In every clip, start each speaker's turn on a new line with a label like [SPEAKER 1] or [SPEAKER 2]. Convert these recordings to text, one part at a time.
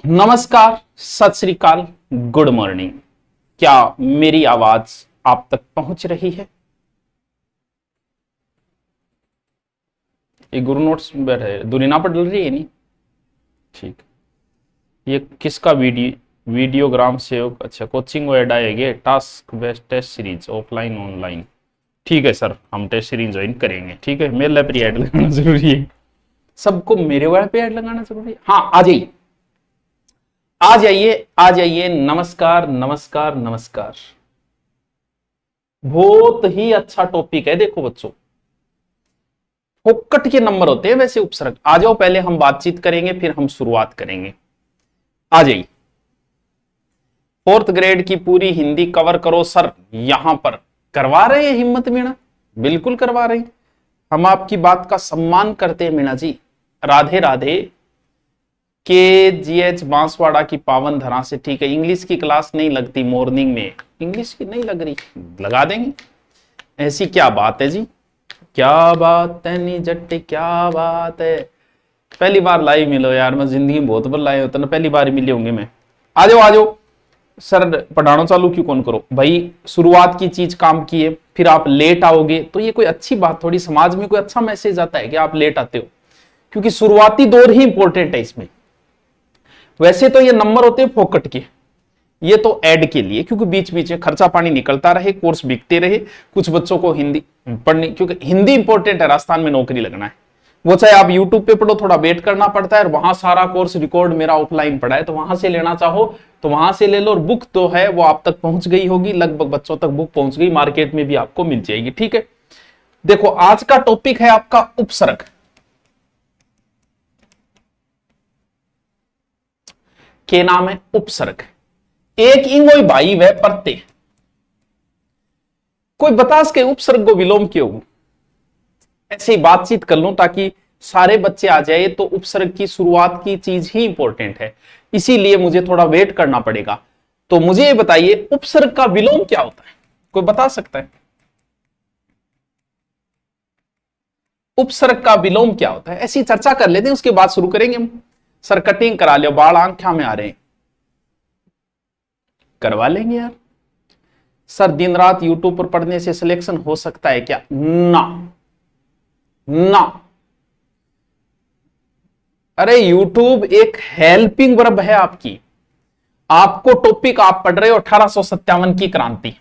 [SPEAKER 1] नमस्कार, सत श्री अकाल, गुड मॉर्निंग। क्या मेरी आवाज आप तक पहुंच रही है? ये गुरु नोट्स बैठे दुनिया पर डल रही है नहीं? ठीक। ये किसका वीडियोग्राम से? अच्छा, कोचिंग एड आएगी, task based test series offline online. ठीक है सर, हम टेस्ट सीरीज ज्वाइन करेंगे। ठीक है, मेरे लैब पर ऐड लगाना जरूरी है। सबको मेरे वाले पे ऐड लगाना जरूरी है। हाँ, आ जाइए आ जाइए आ जाइए। नमस्कार नमस्कार नमस्कार। बहुत ही अच्छा टॉपिक है। देखो बच्चों, फोकट के नंबर होते हैं वैसे उपसर्ग। आ जाओ, पहले हम बातचीत करेंगे फिर हम शुरुआत करेंगे। आ जाइए। 4th ग्रेड की पूरी हिंदी कवर करो सर। यहां पर करवा रहे हैं हिम्मत मीणा, बिल्कुल करवा रहे हैं। हम आपकी बात का सम्मान करते हैं मीणा जी। राधे राधे। KGH बांसवाड़ा की पावन धरा से। ठीक है, इंग्लिश की क्लास नहीं लगती मॉर्निंग में? इंग्लिश की नहीं लग रही, लगा देंगे। ऐसी क्या बात है जी? क्या बात है नी जट्टी, क्या बात है। पहली बार लाइव मिलो यार, मैं जिंदगी में बहुत बार लाइव होता ना, पहली बार मिले होंगे मैं। आ जाओ आ जाओ सर। पढ़ाना चालू क्यों कौन करो भाई? शुरुआत की चीज काम की है, फिर आप लेट आओगे तो ये कोई अच्छी बात थोड़ी। समाज में कोई अच्छा मैसेज आता है कि आप लेट आते हो? क्योंकि शुरुआती दौर ही इंपॉर्टेंट है इसमें। वैसे तो ये नंबर होते हैं फोकट के, ये तो ऐड के लिए, क्योंकि बीच बीच में खर्चा पानी निकलता रहे, कोर्स बिकते रहे। कुछ बच्चों को हिंदी पढ़नी, क्योंकि हिंदी इंपॉर्टेंट है, राजस्थान में नौकरी लगना है। वो चाहे आप यूट्यूब पे पढ़ो, थोड़ा वेट करना पड़ता है, और वहां सारा कोर्स रिकॉर्ड मेरा ऑफलाइन पड़ा है, तो वहां से लेना चाहो तो वहां से ले लो। और बुक तो है वो आप तक पहुंच गई होगी, लगभग बच्चों तक बुक पहुंच गई, मार्केट में भी आपको मिल जाएगी। ठीक है, देखो आज का टॉपिक है आपका उपसर्ग। के नाम है उपसर्ग। एक इंगोई भाई वह परते। कोई बता सके उपसर्ग को विलोम क्यों? ऐसे ही बातचीत कर लूं ताकि सारे बच्चे आ जाए। तो उपसर्ग की शुरुआत की चीज ही इंपॉर्टेंट है, इसीलिए मुझे थोड़ा वेट करना पड़ेगा। तो मुझे ये बताइए, उपसर्ग का विलोम क्या होता है? कोई बता सकता है? उपसर्ग का विलोम क्या होता है? ऐसी चर्चा कर लेते हैं, उसके बाद शुरू करेंगे हम। सर कटिंग करा लो, बाल आंखा में आ रहे हैं, करवा लेंगे यार। सर दिन रात यूट्यूब पर पढ़ने से सिलेक्शन हो सकता है क्या? ना ना। अरे यूट्यूब एक हेल्पिंग वर्ब है आपकी। आपको टॉपिक आप पढ़ रहे हो 1857 की क्रांति,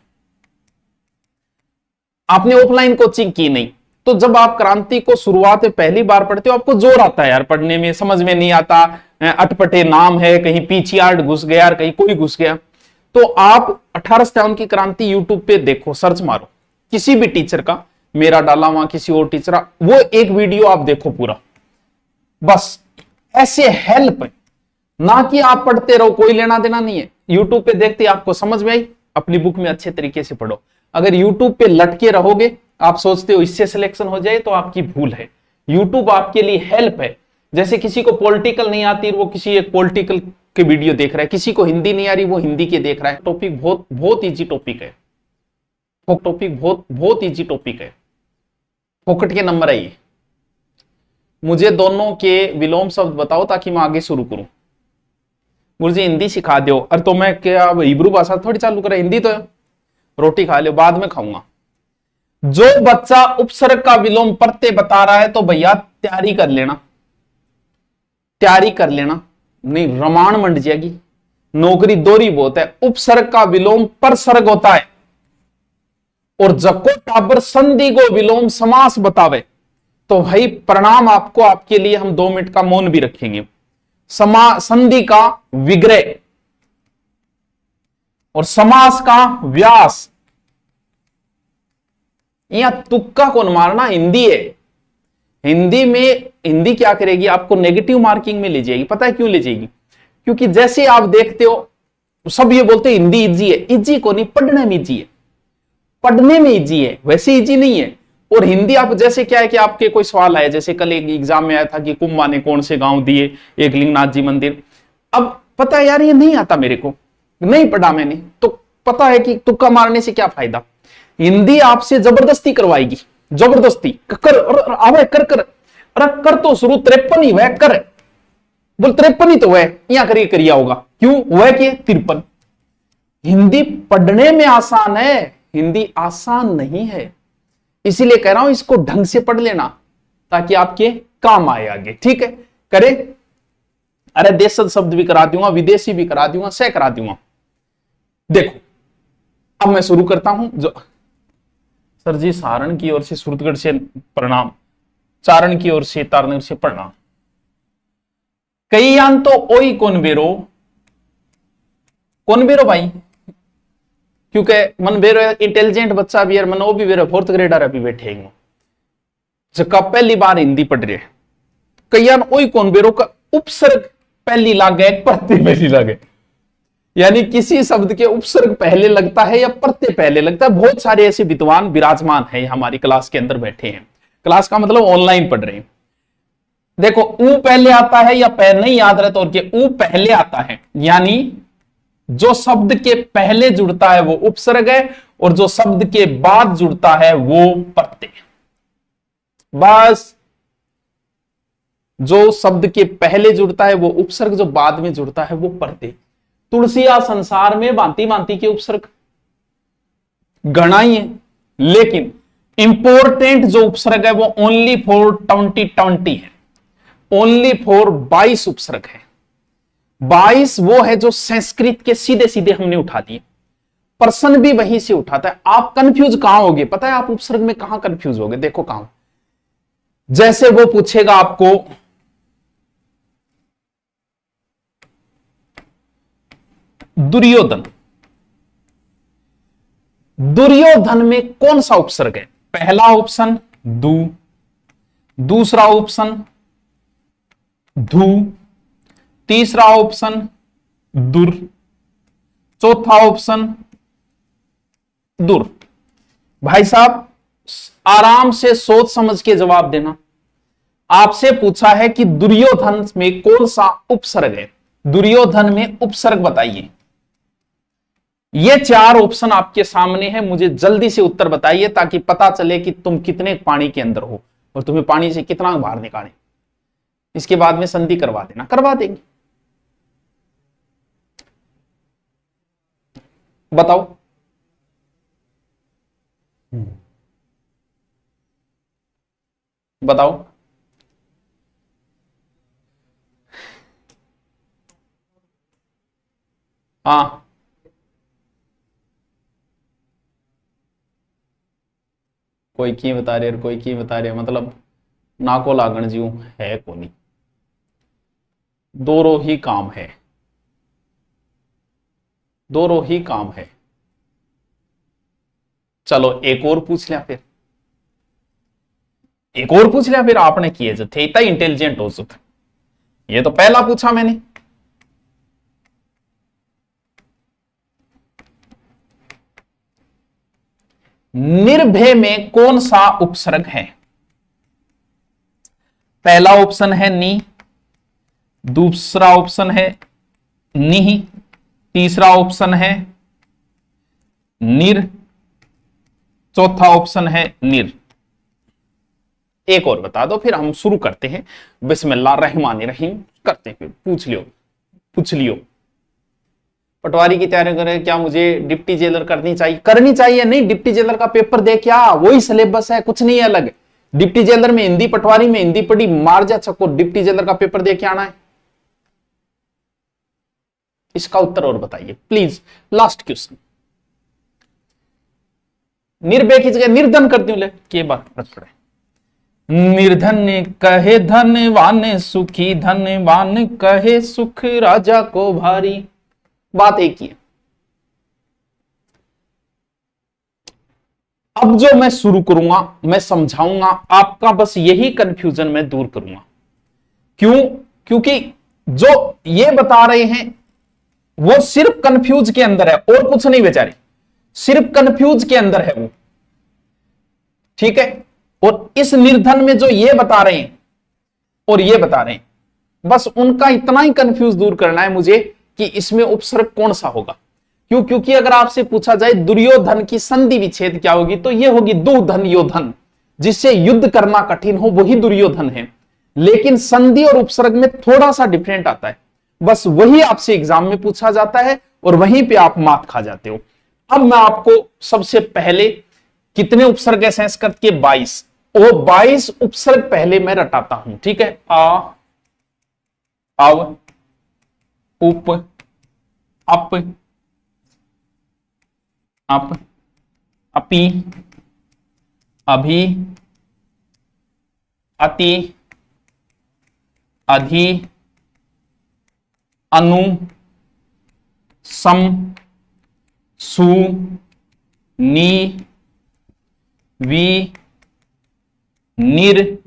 [SPEAKER 1] आपने ऑफलाइन कोचिंग की नहीं, तो जब आप क्रांति को शुरुआत में पहली बार पढ़ते हो, आपको जोर आता है यार पढ़ने में, समझ में नहीं आता। अटपटे नाम है, कहीं पीछियार्ड घुस गया, कहीं कोई घुस गया। तो आप 1857 की क्रांति यूट्यूब पे देखो, सर्च मारो किसी भी टीचर का, मेरा डाला वहां किसी और टीचर, वो एक वीडियो आप देखो पूरा, बस ऐसे हेल्प। ना कि आप पढ़ते रहो, कोई लेना देना नहीं है। यूट्यूब पे देखते आपको समझ में आई, अपनी बुक में अच्छे तरीके से पढ़ो। अगर यूट्यूब पे लटके रहोगे, आप सोचते हो इससे सिलेक्शन हो जाए, तो आपकी भूल है। यूट्यूब आपके लिए हेल्प है। जैसे किसी को पॉलिटिकल नहीं आती, वो किसी एक पॉलिटिकल के वीडियो देख रहा है, किसी को हिंदी नहीं आ रही, वो हिंदी के देख रहा है। टॉपिक बहुत बहुत इजी टॉपिक है। टॉपिक बहुत बहुत इजी टॉपिक है। फोकट के नंबर है ये। मुझे दोनों के विलोम शब्द बताओ ताकि मैं आगे शुरू करूं। मुझे हिंदी सिखा दो। अरे तो मैं क्या हिब्रू भाषा थोड़ी चालू करा? हिंदी तो रोटी खा लो, बाद में खाऊंगा। जो बच्चा उपसर्ग का विलोम पढ़ते बता रहा है, तो भैया तैयारी कर लेना, तैयारी कर लेना, नहीं रमाण मंड जाएगी, नौकरी दोरी बहुत है। उपसर्ग का विलोम परसर्ग होता है, और जको टाबर संधि को विलोम समास बतावे, तो भाई प्रणाम आपको, आपके लिए हम 2 मिनट का मौन भी रखेंगे। संधि का विग्रह और समास का व्यास। यहां तुक्का कौन मारना, हिंदी है। हिंदी में हिंदी क्या करेगी, आपको नेगेटिव मार्किंग में ले जाएगी। पता है क्यों ले जाएगी? क्योंकि जैसे आप देखते हो सब ये बोलते हैं हिंदी इजी है। इजी को नहीं, पढ़ने में इजी है, पढ़ने में इजी है, वैसे इजी नहीं है। और हिंदी आप जैसे क्या है कि आपके कोई सवाल आया, जैसे कल एक एग्जाम में आया था कि कुंभा ने कौन से गांव दिए, एक लिंगनाथ जी मंदिर। अब पता है यार ये नहीं आता, मेरे को नहीं पढ़ा मैंने, तो पता है कि तुक्का मारने से क्या फायदा। हिंदी आपसे जबरदस्ती करवाएगी, जबरदस्ती कर, आवे कर कर, अरे कर तो शुरू 53 ही वह कर। बोल 53 ही तो है, यहां करिए करिया होगा। क्यों वह के 53। हिंदी पढ़ने में आसान है, हिंदी आसान नहीं है, इसीलिए कह रहा हूं इसको ढंग से पढ़ लेना ताकि आपके काम आए आगे। ठीक है, करे। अरे देशज शब्द भी करा दूंगा, विदेशी भी करा दूंगा, सह करा दूंगा। देखो अब मैं शुरू करता हूं। जो सर जी सारण की ओर से सूरतगढ़ से प्रणाम, चारण की ओर से तारनेर से प्रणाम। कई यान तो ओई कौन बेरो भाई, क्योंकि मन बेरो इंटेलिजेंट बच्चा भी है, मन वो भी बेरो फोर्थ ग्रेडर अभी बैठे हैं जका पहली बार हिंदी पढ़ रहे। कई यान ओई कौन बेरो का उपसर्ग पहली लागे, प्रत्यय पहली लागे, यानी किसी शब्द के उपसर्ग पहले लगता है या प्रत्यय पहले लगता है। बहुत सारे ऐसे विद्वान विराजमान है हमारी क्लास के अंदर बैठे हैं, क्लास का मतलब ऑनलाइन पढ़ रहे हैं। देखो ऊ पहले आता है या नहीं याद रहता, और के ऊ पहले आता है, यानी जो शब्द के पहले जुड़ता है वो उपसर्ग है, और जो शब्द के बाद जुड़ता है वो प्रत्यय। बस जो शब्द के पहले जुड़ता है वो उपसर्ग, जो बाद में जुड़ता है वो प्रत्यय। तुलसिया संसार में भांति भांति के उपसर्ग गणा ही है, लेकिन इंपॉर्टेंट जो उपसर्ग है वो ओनली फॉर 2020 है, ओनली फॉर 22 उपसर्ग है। 22 वो है जो संस्कृत के सीधे सीधे हमने उठा दिए, प्रश्न भी वहीं से उठाता है। आप कंफ्यूज कहां होगे पता है, आप उपसर्ग में कहां कंफ्यूज होगे, देखो कहां। जैसे वो पूछेगा आपको दुर्योधन, दुर्योधन में कौन सा उपसर्ग है? पहला ऑप्शन दु, दूसरा ऑप्शन धु, तीसरा ऑप्शन दुर, चौथा ऑप्शन दुर। भाई साहब आराम से सोच समझ के जवाब देना। आपसे पूछा है कि दुर्योधन में कौन सा उपसर्ग है, दुर्योधन में उपसर्ग बताइए। ये 4 ऑप्शन आपके सामने है, मुझे जल्दी से उत्तर बताइए ताकि पता चले कि तुम कितने पानी के अंदर हो और तुम्हें पानी से कितना बाहर निकाले। इसके बाद में संधि करवा देना, करवा देंगे। बताओ बताओ। हाँ कोई की बता रहे और कोई की बता रहे, मतलब नाको लागण जीव है कोनी, दोनों ही काम है, दोनों ही काम है। चलो एक और पूछ लिया, फिर एक और पूछ लिया, फिर आपने किए जो थे इतना इंटेलिजेंट हो सकते। ये तो पहला पूछा मैंने। निर्भय में कौन सा उपसर्ग है? पहला ऑप्शन है नी, दूसरा ऑप्शन है निहि, तीसरा ऑप्शन है निर, चौथा ऑप्शन है निर। एक और बता दो फिर हम शुरू करते हैं। बिस्मिल्लाह रहमान रहीम करते हैं, फिर पूछ लियो। पटवारी की तैयारी करें, क्या मुझे डिप्टी जेलर करनी चाहिए? करनी चाहिए नहीं, डिप्टी जेलर का पेपर दे क्या, वही सिलेबस है, कुछ नहीं है अलग। डिप्टी जेलर में हिंदी, पटवारी में हिंदी पढ़ी, मार जा चक्को, डिप्टी जेलर का पेपर दे के आना है। इसका उत्तर और बताइए प्लीज। Last question. निर्भय की जगह निर्धन कर दूं ले, के बात पड़े। निर्धन कहे धनवान सुखी, धनवान कहे सुख राजा को भारी। बात एक ही है। अब जो मैं शुरू करूंगा, मैं समझाऊंगा, आपका बस यही कंफ्यूजन मैं दूर करूंगा। क्यों? क्योंकि जो ये बता रहे हैं वो सिर्फ कंफ्यूज के अंदर है और कुछ नहीं बेचारे, सिर्फ कंफ्यूज के अंदर है वो। ठीक है, और इस निर्धन में जो ये बता रहे हैं और ये बता रहे हैं, बस उनका इतना ही कंफ्यूज दूर करना है मुझे कि इसमें उपसर्ग कौन सा होगा। क्यों? क्योंकि अगर आपसे पूछा जाए दुर्योधन की संधि विच्छेद क्या होगी, तो ये होगी दुधन योधन, जिससे युद्ध करना कठिन हो वही दुर्योधन है। लेकिन संधि और उपसर्ग में थोड़ा सा डिफरेंट आता है, बस वही आपसे एग्जाम में पूछा जाता है और वहीं पे आप मात खा जाते हो। अब मैं आपको सबसे पहले कितने उपसर्ग है संस्कृत के 22, वो 22 उपसर्ग पहले मैं रटाता हूं, ठीक है। आ, अव, उप, अप, अपि, अभि, अति, अधि, अनु, सम, सु, नी, वी, निर,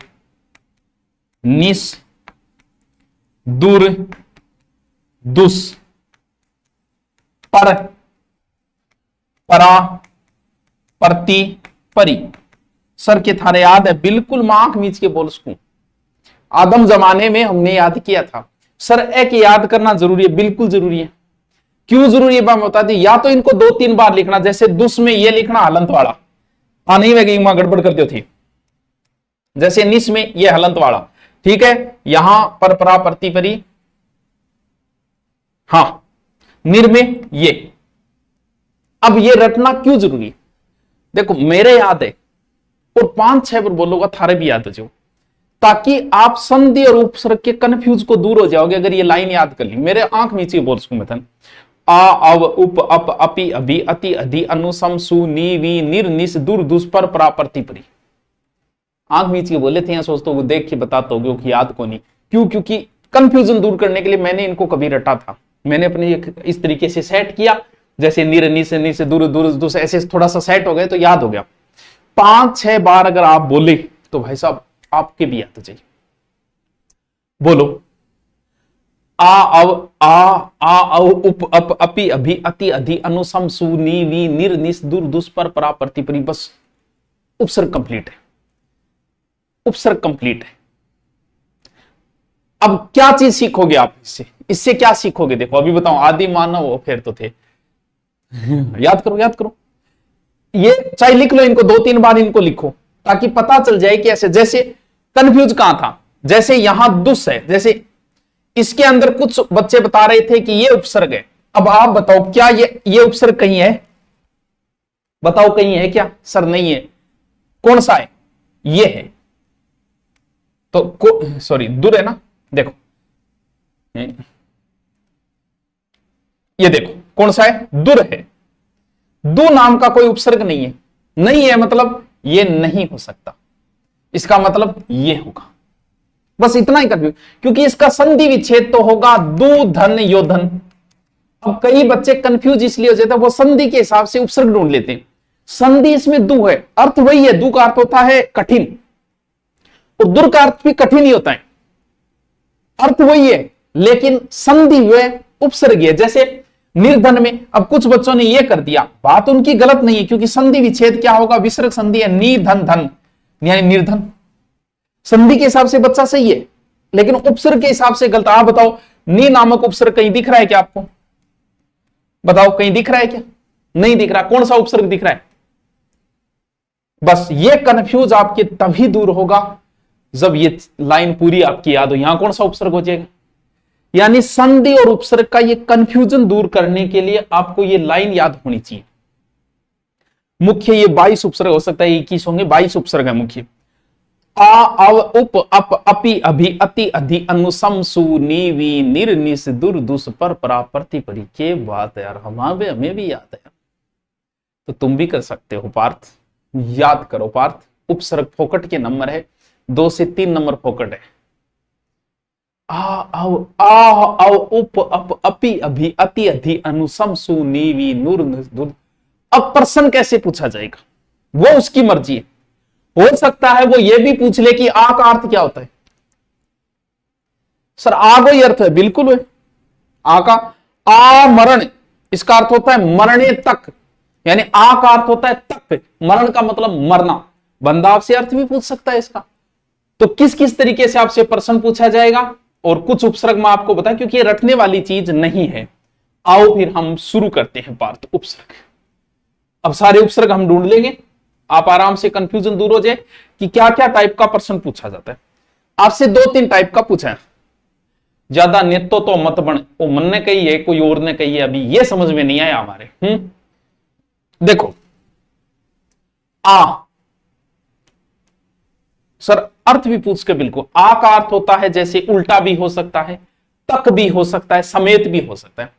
[SPEAKER 1] निस, दुर, दुस, पर, परा, प्रति, परि। सर के थारे याद है? बिल्कुल मैं आंख मीच के बोल सकूं। आदम जमाने में हमने याद किया था। सर ए के याद करना जरूरी है, बिल्कुल जरूरी है। क्यों जरूरी है मैं बता दी। या तो इनको 2-3 बार लिखना, जैसे दुस में ये लिखना हलंत वाला, हाँ नहीं वही वहां गड़बड़ करते थी। जैसे निस में ये हलंत वाला, ठीक है। यहां पर परा प्रति परी, हाँ निर में ये। अब ये रटना क्यों जरूरी? देखो मेरे याद है और 5-6 बार बोलूंगा, थारे भी याद हो जाओ, ताकि आप संधि और उपसर्ग के कंफ्यूज को दूर हो जाओगे। अगर ये लाइन याद कर ली, मेरे आंख नीचे बोल सकूं मैं, आ, अव, उप, अप, अपि, अभि, अति, अधि, अनु, सम, सु, नी, वी, निर, निस, दुर, दुस, पर, परा, प्रति, परि। आंख मीच के बोले थे, सोचते हो देख के बताते हो कि याद को नहीं। क्यों? क्योंकि कंफ्यूजन दूर करने के लिए मैंने इनको कभी रटा था। मैंने अपने इस तरीके से सेट किया, जैसे निर, निस, निस, दुर, दुर, दुस, ऐसे थोड़ा सा सेट हो गए तो याद हो गया। 5-6 बार अगर आप बोले तो भाई साहब आपके भी याद हो जाए। बोलो, आ, अव, अव, उप, अप, अपि, अभि, अति, अधि, अनु, सम, सु, नी, वी, निर, निस, दुर, दुस, पर, परा, प्रति, परि। बस उपसर्ग कंप्लीट है, उपसर्ग कंप्लीट है। अब क्या चीज सीखोगे आप इससे? इससे क्या सीखोगे? देखो अभी बताओ, आदि मानव फिर तो थे। याद करो, याद करो। ये चाहे लिख लो, इनको 2-3 बार इनको लिखो, ताकि पता चल जाए कि ऐसे। जैसे कंफ्यूज कहां था, जैसे यहां दुस है, जैसे इसके अंदर कुछ बच्चे बता रहे थे कि ये उपसर्ग है। अब आप बताओ क्या ये उपसर्ग कहीं है? बताओ कहीं है क्या? सर नहीं है। कौन सा है? ये है। तो सॉरी दुर है ना। देखो ये देखो कौन सा है? दुर है। दु नाम का कोई उपसर्ग नहीं है। नहीं है मतलब ये नहीं हो सकता, इसका मतलब ये होगा। बस इतना ही कर, क्योंकि इसका संधि विच्छेद तो होगा दु धन योधन। अब कई बच्चे कंफ्यूज इसलिए हो जाते हैं, वो संधि के हिसाब से उपसर्ग ढूंढ लेते हैं। संधि इसमें दु है, अर्थ वही है। दु का अर्थ होता है कठिन, और दुर का अर्थ भी कठिन ही होता है। अर्थ वही है, लेकिन संधि हुए उपसर्ग है। जैसे निर्धन में, अब कुछ बच्चों ने यह कर दिया, बात उनकी गलत नहीं है, क्योंकि संधि विच्छेद क्या होगा? विसर्ग संधि है। निधन धन यानी निर्धन। संधि के हिसाब से बच्चा सही है, लेकिन उपसर्ग के हिसाब से गलत। आप बताओ, नी नामक उपसर्ग कहीं दिख रहा है क्या आपको? बताओ कहीं दिख रहा है क्या? नहीं दिख रहा। कौन सा उपसर्ग दिख रहा है? बस ये कंफ्यूज आपके तभी दूर होगा जब ये लाइन पूरी आपकी याद हो। यहां कौन सा उपसर्ग हो जाएगा? यानी संधि और उपसर्ग का ये कंफ्यूजन दूर करने के लिए आपको ये लाइन याद होनी चाहिए। मुख्य ये 22 उपसर्ग हो सकता है, 21 होंगे, 22 उपसर्ग है मुख्य। आ, अव, उप, अप, अपि, अभि, अति, अधि, अनु, सम, सु, नी, वी, निर, निस, दुर, दुस, पर, परा, प्रति, परि। के बात है यार, हमें भी याद है। तो तुम भी कर सकते हो पार्थ। याद करो पार्थ। उपसर्ग फोकट के नंबर है, 2 से 3 नंबर फोकट है। आ, अव, उप, अप, अपि, अभि, अति, अधि, अनु, सम, सु, नी, वी, नूर, दुर। अब प्रश्न कैसे पूछा जाएगा वो उसकी मर्जी है। हो सकता है वो ये भी पूछ ले कि आ का अर्थ क्या होता है। सर आ को ही अर्थ है, बिल्कुल है। आ का मरण, इसका अर्थ होता है मरने तक, यानी आ का अर्थ होता है तक। मरण का मतलब मरना। बंदा आपसे अर्थ भी पूछ सकता है इसका। तो किस किस तरीके से आपसे प्रश्न पूछा जाएगा, और कुछ उपसर्ग मैं आपको बताया, क्योंकि ये रटने वाली चीज नहीं है। आओ फिर हम शुरू करते हैं पार्थ उपसर्ग। अब सारे उपसर्ग हम ढूंढ लेंगे, आप आराम से कंफ्यूजन दूर हो जाए कि क्या क्या टाइप का प्रश्न पूछा जाता है। आपसे 2-3 टाइप का पूछा है, ज्यादा नेतो तो मत बन, वो मन ने कही है कोई और ने कही है, अभी ये समझ में नहीं आया हमारे। देखो आ, सर अर्थ भी पूछ के बिल्कुल, आ का अर्थ होता है जैसे उल्टा भी हो सकता है, तक भी हो सकता है, समेत भी हो सकता है।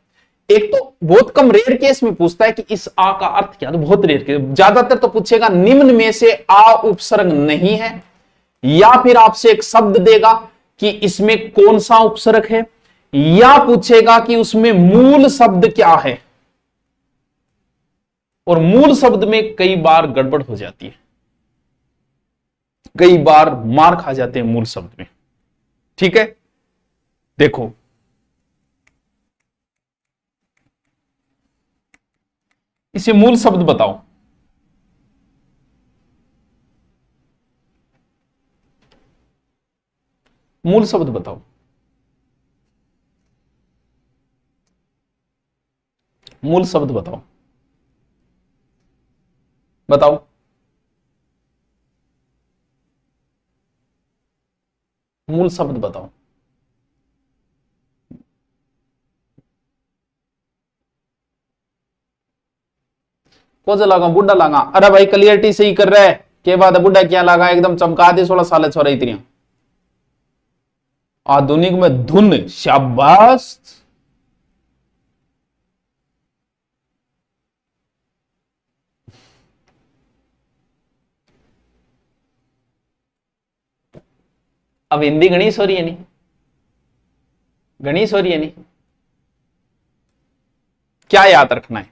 [SPEAKER 1] एक तो बहुत कम रेयर केस में पूछता है कि इस आ का अर्थ क्या, तो बहुत रेयर केस, ज्यादातर तो पूछेगा निम्न में से आ उपसर्ग नहीं है, या फिर आपसे एक शब्द देगा कि इसमें कौन सा उपसर्ग है, या पूछेगा कि उसमें मूल शब्द क्या है। और मूल शब्द में कई बार गड़बड़ हो जाती है, कई बार मार खा जाते हैं मूल शब्द में। ठीक है, देखो इसे मूल शब्द बताओ। मूल शब्द बताओ, मूल शब्द बताओ, बताओ। मूल शब्द बताओ। कौन लगा, बुढ़ा लगा। अरे भाई क्लियरिटी से ही कर रहा है, क्या बात है, बुढ़ा क्या लगा, एकदम चमका दे 16 साल छोरा इतनी। आधुनिक में धुन, शाबाश। अब हिंदी गणेश हो रही है नहीं, गणेश हो रही है नहीं। क्या याद रखना है,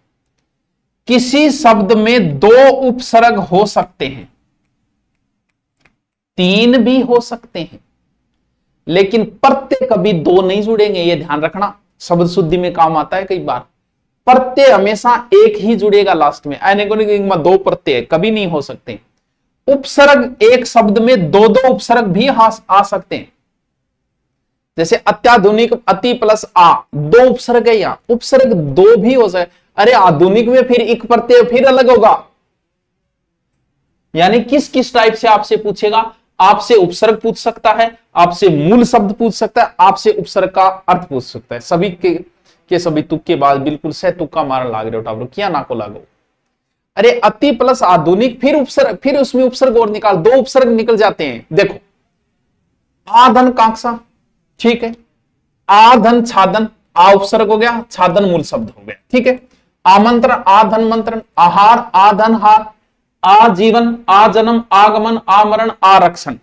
[SPEAKER 1] किसी शब्द में 2 उपसर्ग हो सकते हैं, 3 भी हो सकते हैं, लेकिन प्रत्यय कभी 2 नहीं जुड़ेंगे, यह ध्यान रखना। शब्द शुद्धि में काम आता है कई बार। प्रत्यय हमेशा एक ही जुड़ेगा लास्ट में, में 2 प्रत्यय कभी नहीं हो सकते। उपसर्ग एक शब्द में 2-2 उपसर्ग भी आ सकते हैं, जैसे अत्याधुनिक, अति प्लस आ, 2 उपसर्ग है, यहां उपसर्ग 2 भी हो सकते। अरे आधुनिक में फिर एक प्रत्यय फिर अलग होगा, यानी किस किस टाइप से आपसे पूछेगा। आपसे उपसर्ग पूछ सकता है, आपसे मूल शब्द पूछ सकता है, आपसे उपसर्ग का अर्थ पूछ सकता है। सभी के सभी तुक्के बाद बिल्कुल से तुक्का मारन लाग रहे हो, क्या ना को लागो। अरे अति प्लस आधुनिक, फिर उपसर्ग, फिर उसमें उपसर्ग और निकाल, 2 उपसर्ग निकल जाते हैं। देखो आधन कांक्षा, ठीक है, आधन छादन, आ उपसर्ग हो गया, छादन मूल शब्द हो गया। ठीक है, आमंत्रण, आधन मंत्रण, आहार, आधन हार, आजीवन, आजन्म, आगमन, आमरण, आरक्षण,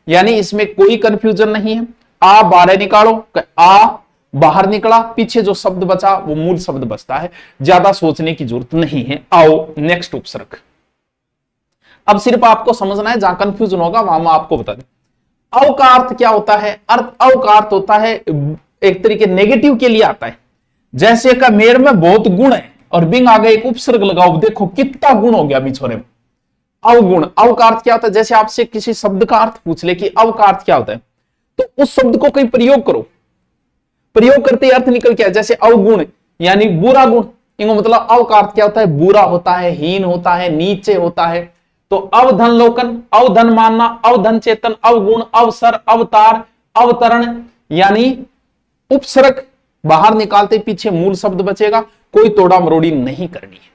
[SPEAKER 1] यानी इसमें कोई कंफ्यूजन नहीं है। आ बाहर निकालो, आ बाहर निकला, पीछे जो शब्द बचा वो मूल शब्द बचता है, ज्यादा सोचने की जरूरत नहीं है। आओ नेक्स्ट उपसर्ग। अब सिर्फ आपको समझना है, जहां कंफ्यूजन होगा वहां मैं आपको बता दूं। अव का अर्थ क्या होता है, अव का अर्थ होता है एक तरीके नेगेटिव के लिए आता है, जैसे का मेरे में बहुत गुण है और बिंग आगे एक उपसर्ग लगाओ, देखो कितना गुण हो गया बिछोरे में। अवगुण, अव का अर्थ क्या होता है, जैसे आपसे किसी शब्द का अर्थ पूछ ले कि अव का अर्थ क्या होता है, तो उस शब्द को कहीं प्रयोग करो, प्रयोग करते ही अर्थ निकल क्या है, जैसे अवगुण यानी बुरा गुण, इनको मतलब अव का अर्थ क्या होता है, बुरा होता है, हीन होता है, नीचे होता है। तो अवधन लोकन, अवधन मानना, अवधन चेतन, अवगुण, अवसर, अवतार, अवतरण, यानी उपसर्ग बाहर निकालते पीछे मूल शब्द बचेगा, कोई तोड़ा मरोड़ी नहीं करनी है।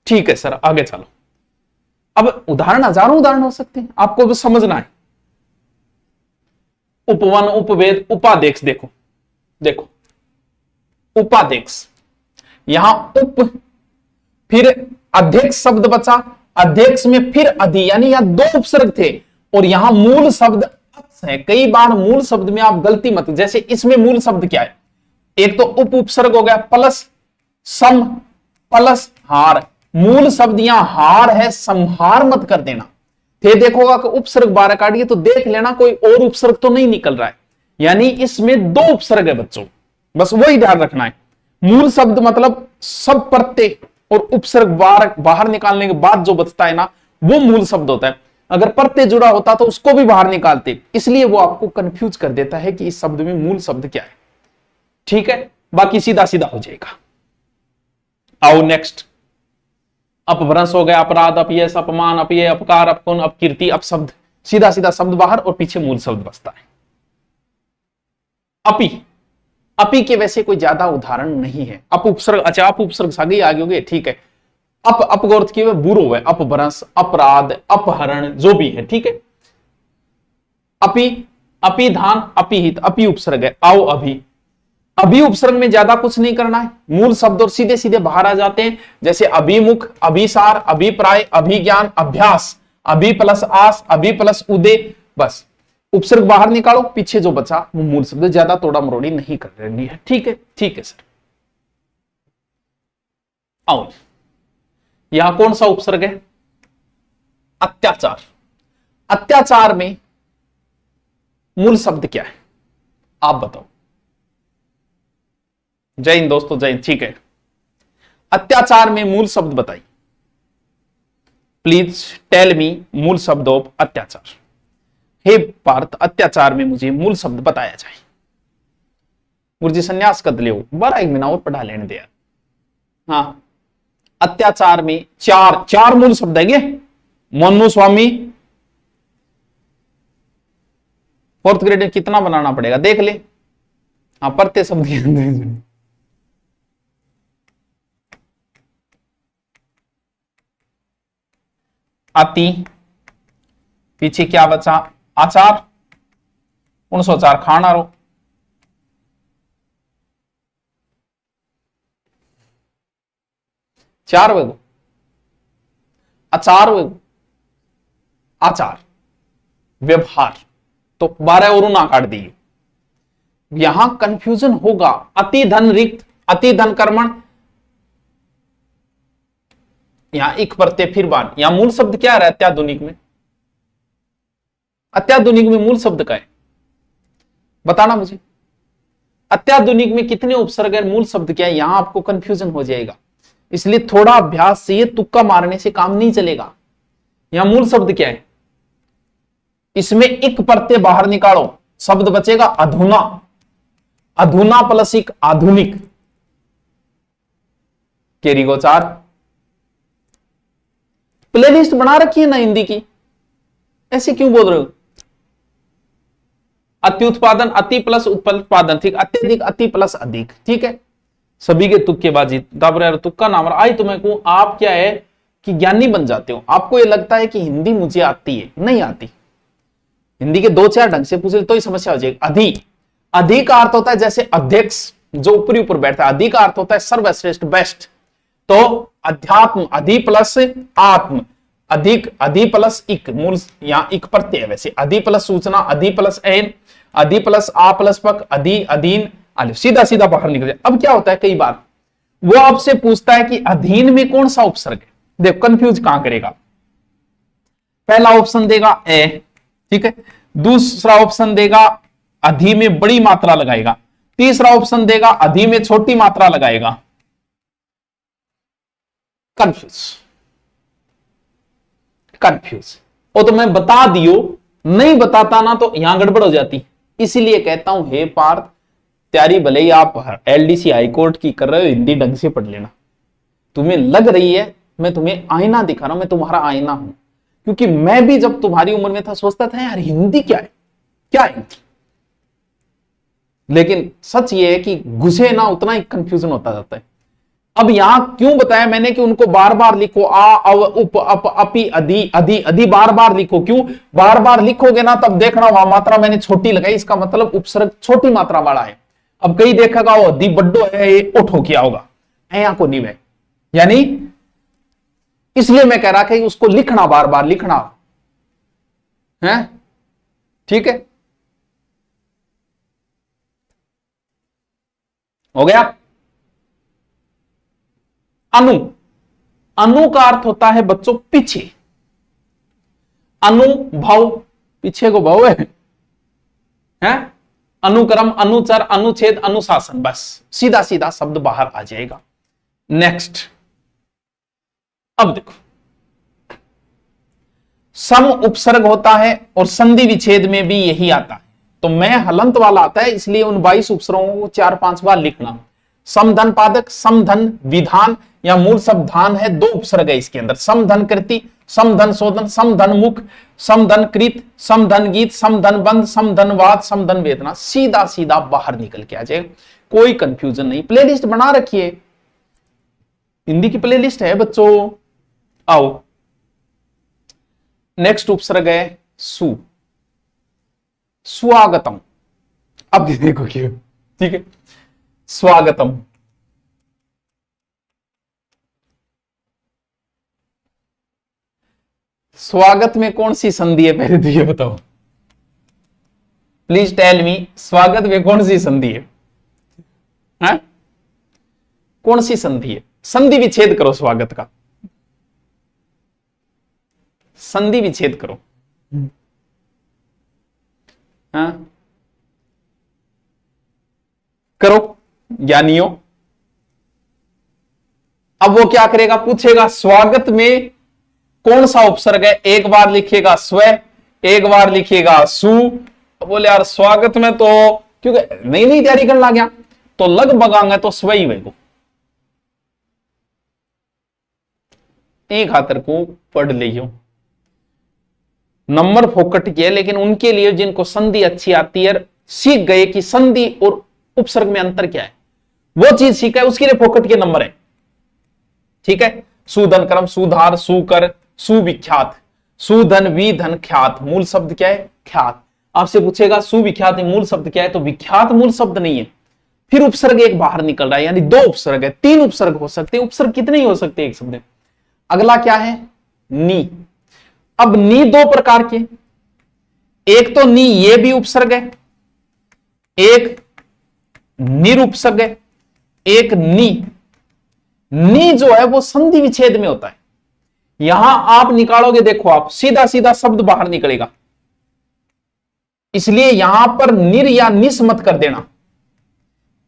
[SPEAKER 1] ठीक है सर, आगे चलो। अब उदाहरण, हजारों उदाहरण हो सकते हैं, आपको बस समझना है। उपवन, उपवेद, उपादेक्ष, देखो देखो उपादेक्ष, यहां उप, फिर अध्यक्ष शब्द बचा, अध्यक्ष में फिर अधि, यानी यहां 2 उपसर्ग थे और यहां मूल शब्द अक्ष है। कई बार मूल शब्द में आप गलती मत, जैसे इसमें मूल शब्द क्या है, एक तो उप उपसर्ग हो गया, प्लस सम, प्लस हार, मूल शब्द यहां हार है, संहार मत कर देना। फिर देखोगा कि उपसर्ग 12 काटिए तो देख लेना कोई और उपसर्ग तो नहीं निकल रहा है, यानी इसमें 2 उपसर्ग है बच्चों, बस वही ध्यान रखना है। मूल शब्द मतलब सब प्रत्यय और उपसर्ग बाहर निकालने के बाद जो बचता है ना, वो मूल शब्द होता है। अगर प्रत्यय जुड़ा होता तो उसको भी बाहर निकालते, इसलिए वो आपको कंफ्यूज कर देता है कि इस शब्द में मूल शब्द क्या है। ठीक है, बाकी सीधा सीधा हो जाएगा। आओ नेक्स्ट। अपभ्रंश हो गया, अपराध, अपयश, अपमान, अपयय, अपकार, अपकुन, अपकीर्ति, अपशब्द, सीधा सीधा शब्द बाहर और पीछे मूल शब्द बचता है। अपी, अपी के वैसे कोई ज्यादा उदाहरण नहीं है। अप उपसर्ग, अच्छा अप उपसर्ग सागे आगे हो गए, ठीक है। अप का अर्थ क्या है, बुरो है, अपभ्रंश, अपराध, अपहरण, जो भी है, ठीक है। अपी, अपिधान, अपिहित, अपी उपसर्ग है। आओ अभी, अभी उपसर्ग में ज्यादा कुछ नहीं करना है, मूल शब्द और सीधे सीधे बाहर आ जाते हैं, जैसे अभिमुख, अभिसार, अभिप्राय, अभिज्ञान, अभ्यास, अभि प्लस आस, अभि प्लस उदय, बस उपसर्ग बाहर निकालो, पीछे जो बचा वो मूल शब्द, ज्यादा तोड़ा मरोड़ी नहीं कर रही है, ठीक है, ठीक है सर। आओ, यहां कौन सा उपसर्ग है, अत्याचार। अत्याचार में मूल शब्द क्या है, आप बताओ। जय हिंद दोस्तों, जय हिंद, ठीक है। अत्याचार में मूल शब्द बताइए, प्लीज टेल मी मूल शब्द ऑफ अत्याचार। हे पार्थ, अत्याचार में मुझे मूल शब्द बताया जाए। गुरुजी संन्यास कर लियो, 12 महीना और पढ़ा लेने दे। हाँ, अत्याचार में चार मूल शब्द है, मनु स्वामी। 4th ग्रेड में कितना बनाना पड़ेगा देख ले। हाँ, प्रत्यय शब्द के अंदर अति, पीछे क्या बचा, आचार, 1904 खाना रो, चार वेगो, आचार वेगो, आचार, व्यवहार, तो 12 और ना काट दिए। यहां कंफ्यूजन होगा, अति धन रिक्त, अति धन कर्मण, यहां एक प्रत्यय फिर बाण, यहां मूल शब्द क्या है अत्याधुनिक में, अत्याधुनिक में मूल शब्द का है, बताना मुझे। अत्याधुनिक में कितने उपसर्ग है, मूल शब्द क्या है, यहां आपको कंफ्यूजन हो जाएगा, इसलिए थोड़ा अभ्यास से, तुक्का मारने से काम नहीं चलेगा। यहां मूल शब्द क्या है, इसमें एक प्रत्यय बाहर निकालो, शब्द बचेगा अधुना, अधुना प्लस एक आधुनिक, केरी गोचार। प्लेलिस्ट बना रखी है ना हिंदी की, ऐसे क्यों बोल रहे हो। अति उत्पादन, अति प्लस उत्पादन, ठीक, अत्यधिक, अति प्लस अधिक, ठीक है। सभी के तुक्केबाजी, तुक्का नाम आई तुम्हें को, आप क्या है कि ज्ञानी बन जाते हो। आपको ये लगता है कि हिंदी मुझे आती है, नहीं आती। हिंदी के 2-4 ढंग से पूछ ले तो ही समस्या हो जाएगी। अधि, अधि का अर्थ होता है जैसे अध्यक्ष जो ऊपरी ऊपर बैठता है, अधि का अर्थ होता है सर्वश्रेष्ठ, बेस्ट। तो अध्यात्म, अधि प्लस आत्म, अधिक, अधि प्लस इक, मूल यहां इक प्रत्यय है वैसे, अधि प्लस सूचना, अधि प्लस एन, अधि प्लस आ प्लस पक, अधि, अधीन, सीधा सीधा बाहर निकल जाए। अब क्या होता है, कई बार वो आपसे पूछता है कि अधीन में कौन सा उपसर्ग है, देखो कंफ्यूज कहां करेगा। पहला ऑप्शन देगा ए, ठीक है, दूसरा ऑप्शन देगा अधि में बड़ी मात्रा लगाएगा, तीसरा ऑप्शन देगा अधि में छोटी मात्रा लगाएगा, कंफ्यूज, कंफ्यूज। और तो मैं बता दियो, नहीं बताता ना तो यहां गड़बड़ हो जाती। इसीलिए कहता हूं हे पार्थ, तैयारी भले ही आप एलडीसी हाईकोर्ट की कर रहे हो, हिंदी ढंग से पढ़ लेना। तुम्हें लग रही है मैं तुम्हें आईना दिखा रहा हूं, मैं तुम्हारा आईना हूं, क्योंकि मैं भी जब तुम्हारी उम्र में था सोचता था यार हिंदी क्या है, क्या है। लेकिन सच ये है कि घुसे ना उतना ही कंफ्यूजन होता जाता है। अब यहां क्यों बताया मैंने कि उनको बार बार लिखो, आ, अव, उप, अप, अपि, अधि, अधि, अधि बार बार लिखो। क्यों बार बार लिखोगे ना, तब देखना वहां मात्रा मैंने छोटी लगाई, इसका मतलब उपसर्ग छोटी मात्रा वाला है। अब कई देखेगा वो अधि बड्डो है, ये उठो किया होगा, ऐ को नहीं है, यानी इसलिए मैं कह रहा कि उसको लिखना, बार बार लिखना है, ठीक है, हो गया। अनु, अनु का अर्थ होता है बच्चों पीछे, अनुभव, पीछे को भव है, अनुक्रम, अनुचर, अनुच्छेद, अनुशासन, बस सीधा सीधा शब्द बाहर आ जाएगा। नेक्स्ट, अब देखो, सम उपसर्ग होता है और संधि विच्छेद में भी यही आता है। तो मैं हलंत वाला आता है, इसलिए उन 22 उपसर्गों को 4-5 बार लिखना। समधन पादक, समधन विधान या मूल शब्द धान है, 2 उपसर्ग है इसके अंदर, समधन कृति, समधन शोधन, समधन मुख, समधन कृत, समधन गीत, समधन बंध, समधन वाद, समधन वेदना, सीधा सीधा बाहर निकल के आ जाए, कोई कंफ्यूजन नहीं। प्लेलिस्ट बना रखी है, हिंदी की प्लेलिस्ट है बच्चों। आओ नेक्स्ट उपसर्ग है सु, स्वागतम। अब देखो क्यों, ठीक है, स्वागतम। स्वागत में कौन सी संधि है, पहले तो ये बताओ, प्लीज टेल मी, स्वागत में कौन सी संधि है? हाँ? कौन सी संधि है? संधि विच्छेद करो स्वागत का, संधि विच्छेद करो। हाँ? करो ज्ञानियों। अब वो क्या करेगा, पूछेगा स्वागत में कौन सा उपसर्ग है, एक बार लिखिएगा स्व, एक बार लिखिएगा सु। बोले यार स्वागत में तो क्योंकि नई नई तैयारी करना गया तो लगभग आगे तो स्व ही वेगो, एक खातर को पढ़ लियो। नंबर फोकट किया, लेकिन उनके लिए जिनको संधि अच्छी आती है, सीख गए कि संधि और उपसर्ग में अंतर क्या है, वो चीज सीखा है, उसके लिए फोकट के नंबर है। ठीक है, सुधन क्रम, सुधार, सुकर, सुविख्यात, सुधन विधन ख्यात, मूल शब्द क्या है? ख्यात। आपसे पूछेगा सुविख्यात मूल शब्द क्या है, तो विख्यात मूल शब्द नहीं है, फिर उपसर्ग एक बाहर निकल रहा है, यानी दो उपसर्ग है, तीन उपसर्ग हो सकते हैं। उपसर्ग कितने ही हो सकते हैं एक शब्द में। अगला क्या है? नी। अब नी दो प्रकार के, एक तो नी ये भी उपसर्ग है, एक निरुपसर्ग है, एक नी। नी जो है वो संधि विच्छेद में होता है। यहां आप निकालोगे, देखो आप सीधा सीधा शब्द बाहर निकलेगा, इसलिए यहां पर निर या निस मत कर देना।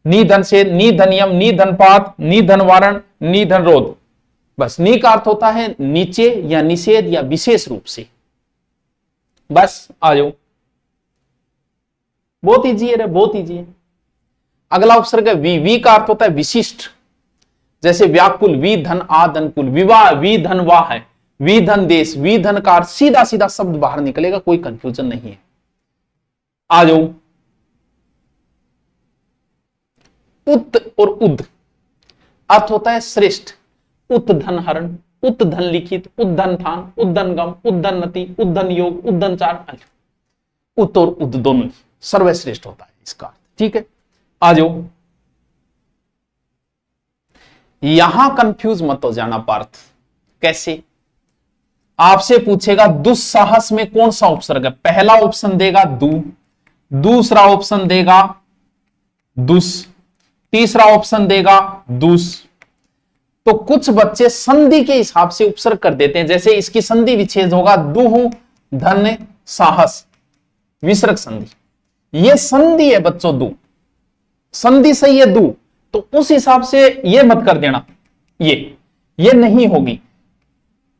[SPEAKER 1] निधन से निधन यम, निधन पात, निधन वारण, निधन रोध। बस नी का अर्थ होता है नीचे या निषेध या विशेष रूप से। बस आ जाओ, बहुत इजी है रे, बहुत इजी है। अगला उपसर्ग है वी। वी का अर्थ होता है विशिष्ट, जैसे व्याकुल, वी धन आधन कुल, विवाह, वी धन वाह है, वी धन देश, वी धन का अर्थ, सीधा सीधा शब्द बाहर निकलेगा, कोई कंफ्यूजन नहीं है। आ जाओ, उत और उद अर्थ होता है श्रेष्ठ, उत धन हरण, उत धन लिखित, उद्धन थान, उद्धन गम, उद्धन नति, उद्धन योग, उद्धन चार। उत और उद दोनों सर्वश्रेष्ठ होता है इसका। ठीक है, आ जाओ, यहां कंफ्यूज मत हो जाना पार्थ। कैसे? आपसे पूछेगा दुस्साहस में कौन सा उपसर्ग है, पहला ऑप्शन देगा दू, दूसरा ऑप्शन देगा दुस, तीसरा ऑप्शन देगा दुस। तो कुछ बच्चे संधि के हिसाब से उपसर्ग कर देते हैं, जैसे इसकी संधि विच्छेद होगा दुहु धन साहस, विसर्ग संधि। ये संधि है बच्चों, दू संधि सही है दू, तो उस हिसाब से ये मत कर देना, ये नहीं होगी।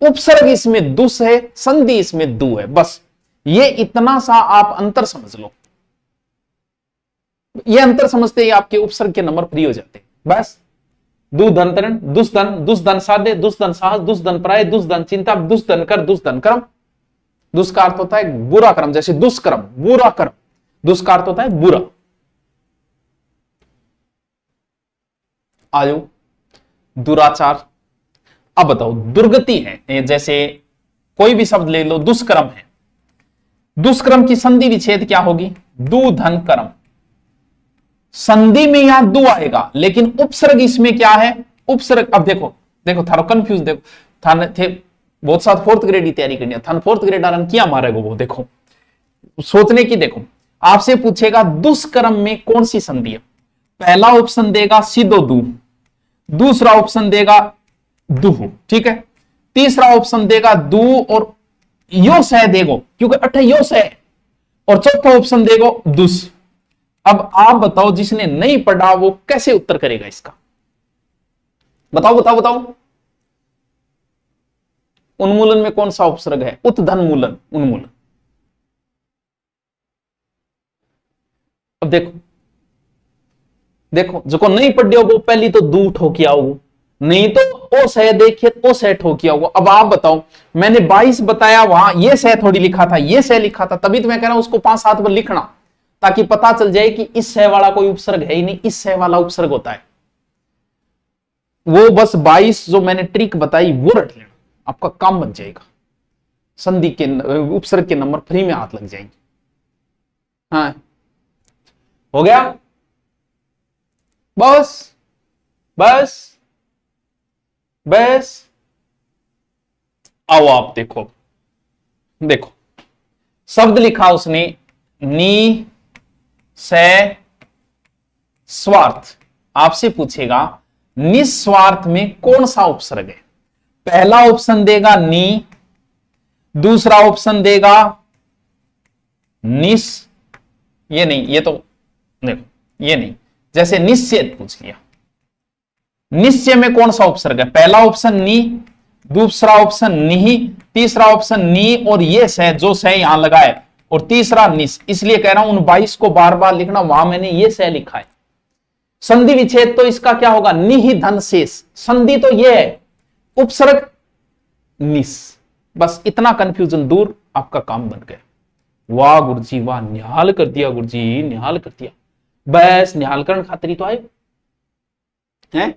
[SPEAKER 1] उपसर्ग इसमें दुस है, संधि इसमें दू है, बस ये इतना सा आप अंतर समझ लो। ये अंतर समझते ही आपके उपसर्ग के नंबर फ्री हो जाते हैं। बस दु धन तरण, दुष्धन, दुष्धन साधे, दुष्धन साहस, दुष्धन प्राय, दुष्धन चिंता, दुष्धन कर, दुष्धन कर्म। दुष् का अर्थ होता है बुरा कर्म, जैसे दुष्कर्म, बुरा कर्म। दुष् का अर्थ होता है बुरा। आयु, दुराचार। अब बताओ, दुर्गति है, जैसे कोई भी शब्द ले लो, दुष्कर्म है, दुष्कर्म की संधि विच्छेद क्या होगी? दु धन कर्म। संधि में यहां दु आएगा, लेकिन उपसर्ग इसमें क्या है? उपसर्ग। अब देखो देखो थारो कंफ्यूज, देखो थाने थे बहुत साथ फोर्थ ग्रेड की तैयारी करनी है, थाने फोर्थ ग्रेड आरन किया मारेगा वो, देखो सोचने की। देखो आपसे पूछेगा दुष्कर्म में कौन सी संधि है, पहला ऑप्शन देगा सीधो दू, दूसरा ऑप्शन देगा दुहु, ठीक है, तीसरा ऑप्शन देगा दू और यो सह देगो, क्योंकि अठे यो सह, और चौथा ऑप्शन देगो दुस। अब आप बताओ, जिसने नहीं पढ़ा वो कैसे उत्तर करेगा इसका? बताओ बताओ बताओ। उन्मूलन में कौन सा उपसर्ग है? उत्धन मूलन, उन्मूलन। अब देखो देखो, जो को नहीं पढ़ वो पहली तो दू उठो किया हो, नहीं तो ओ सह देखिए ओ सह ठोकिया होगा। अब आप बताओ, मैंने 22 बताया, वहां ये सह थोड़ी लिखा था, ये सह लिखा था, तभी तो मैं कह रहा हूं उसको 5-7 बार लिखना, ताकि पता चल जाए कि इस सह वाला कोई उपसर्ग है ही नहीं, इस सह वाला उपसर्ग होता है। वो बस 22 जो मैंने ट्रिक बताई वो रट लेना, आपका काम बन जाएगा। संधि के उपसर्ग के नंबर फ्री में हाथ लग जाएंगे। हाँ, हो गया, बस बस बस। आओ आप देखो, देखो शब्द लिखा उसने नी से स्वार्थ। आपसे पूछेगा निस्वार्थ में कौन सा उपसर्ग है। पहला ऑप्शन देगा नी, दूसरा ऑप्शन देगा निस, ये नहीं, ये तो देखो ये नहीं, जैसे निश्चय पूछ लिया, निश्चय में कौन सा उपसर्ग है। पहला ऑप्शन नी, दूसरा ऑप्शन निही, तीसरा ऑप्शन नी, और ये सह जो सह यहां लगा है, और तीसरा निस। इसलिए कह रहा हूं उन 22 को बार बार लिखना, वहां मैंने ये सह लिखा है। संधि विच्छेद तो इसका क्या होगा, निहि धन शेष। संधि तो ये है, उपसर्ग निस। बस इतना कंफ्यूजन दूर, आपका काम बन गया। वाह गुरुजी वाह, निहाल कर दिया गुरुजी, निहाल कर दिया। बस निहाल करण खातिर तो आए हैं।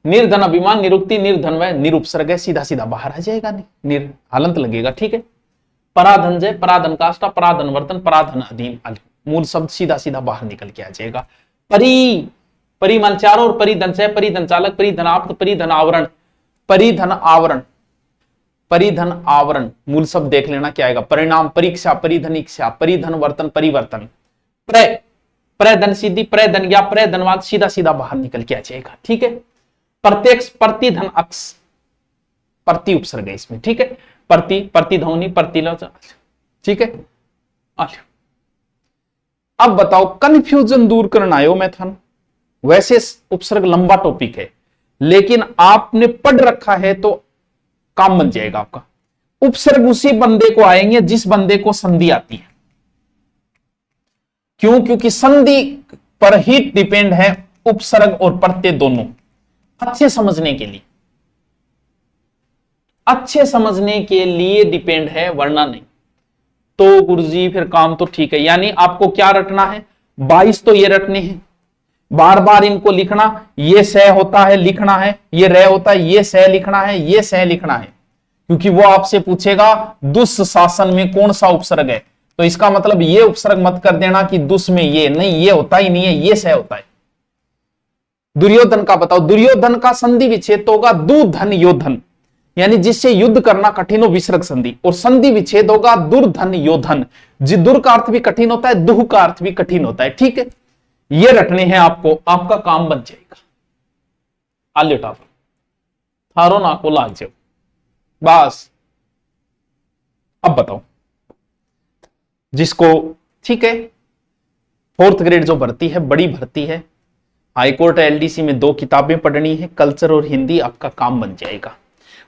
[SPEAKER 1] निर्धन अभिमान निरुक्ति, निर्धन व निरुपसर्ग है, सीधा सीधा बाहर आ जाएगा, नहीं निर हलंत लगेगा, ठीक है। पराधन जय, पराधन काष्टा, पराधन वर्तन, पराधन अधीन, मूल शब्द सीधा सीधा बाहर निकल के आ जाएगा। परी, परिमन चारों, और परिधन से, परिधन चालक, परिधन आप्त, परिधन आवरण, परिधन आवरण, परिधन आवरण। मूल शब्द देख लेना क्या आएगा, परिणाम, परीक्षा, परिधन इच्छा, परिधन वर्तन, परिवर्तन, प्रधन सिद्धि, प्रधन या प्रधनवाद, सीधा सीधा बाहर निकल के आ जाएगा, ठीक है। प्रत्यक्ष, प्रतिधन अक्ष, प्रति उपसर्ग है इसमें, ठीक है। प्रति, प्रतिध्वनि, प्रतिलोचन, ठीक है। अब बताओ, कंफ्यूजन दूर करना आयो मैं था। वैसे उपसर्ग लंबा टॉपिक है, लेकिन आपने पढ़ रखा है तो काम बन जाएगा आपका। उपसर्ग उसी बंदे को आएंगे जिस बंदे को संधि आती है। क्यों? क्योंकि संधि पर ही डिपेंड है उपसर्ग और प्रत्यय दोनों। अच्छे समझने के लिए, अच्छे समझने के लिए डिपेंड है, वरना नहीं। तो गुरुजी फिर काम तो ठीक है, यानी आपको क्या रटना है, 22 तो ये रटने हैं, बार बार इनको लिखना। ये सह होता है लिखना है, ये रह होता है, ये सह लिखना है, ये सह लिखना है। क्योंकि वो आपसे पूछेगा दुःशासन में कौन सा उपसर्ग है, तो इसका मतलब ये उपसर्ग मत कर देना कि दुस में ये नहीं, ये होता ही नहीं है, ये सह होता है। दुर्योधन का बताओ, दुर्योधन का संधि विच्छेद होगा दुर्धन योधन, यानी जिससे युद्ध करना कठिन हो, विसर्ग संधि। और संधि विच्छेद होगा दुर्धन योधन, दुर का अर्थ भी कठिन होता है, दुह का अर्थ भी कठिन होता है, ठीक है। ये रटने हैं आपको, आपका काम बन जाएगा। आलियो टाफर थारो ना को लाग जाओ बस। अब बताओ, जिसको ठीक है 4th ग्रेड जो भर्ती है, बड़ी भर्ती है, हाईकोर्ट एलडीसी में 2 किताबें पढ़नी है, कल्चर और हिंदी, आपका काम बन जाएगा।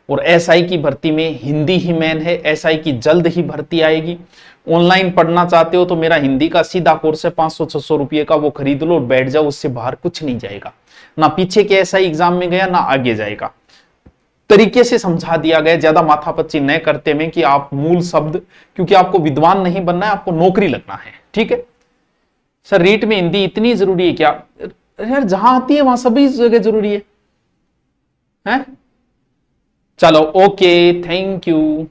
[SPEAKER 1] और एसआई की भर्ती में हिंदी ही मेन है, एसआई की जल्द ही भर्ती आएगी। ऑनलाइन पढ़ना चाहते हो तो मेरा हिंदी का सीधा कोर्स है 500-600 रुपये का, वो खरीद लो और बैठ जाओ, उससे बाहर कुछ नहीं जाएगा, ना पीछे के एसआई एग्जाम में गया ना आगे जाएगा। तरीके से समझा दिया गया, ज्यादा माथापच्ची न करते में कि आप मूल शब्द, क्योंकि आपको विद्वान नहीं बनना है, आपको नौकरी लगना है, ठीक है। सर रीट में हिंदी इतनी जरूरी है क्या? यार जहां आती है वहां सभी जगह जरूरी है, हैं? चलो ओके, थैंक यू।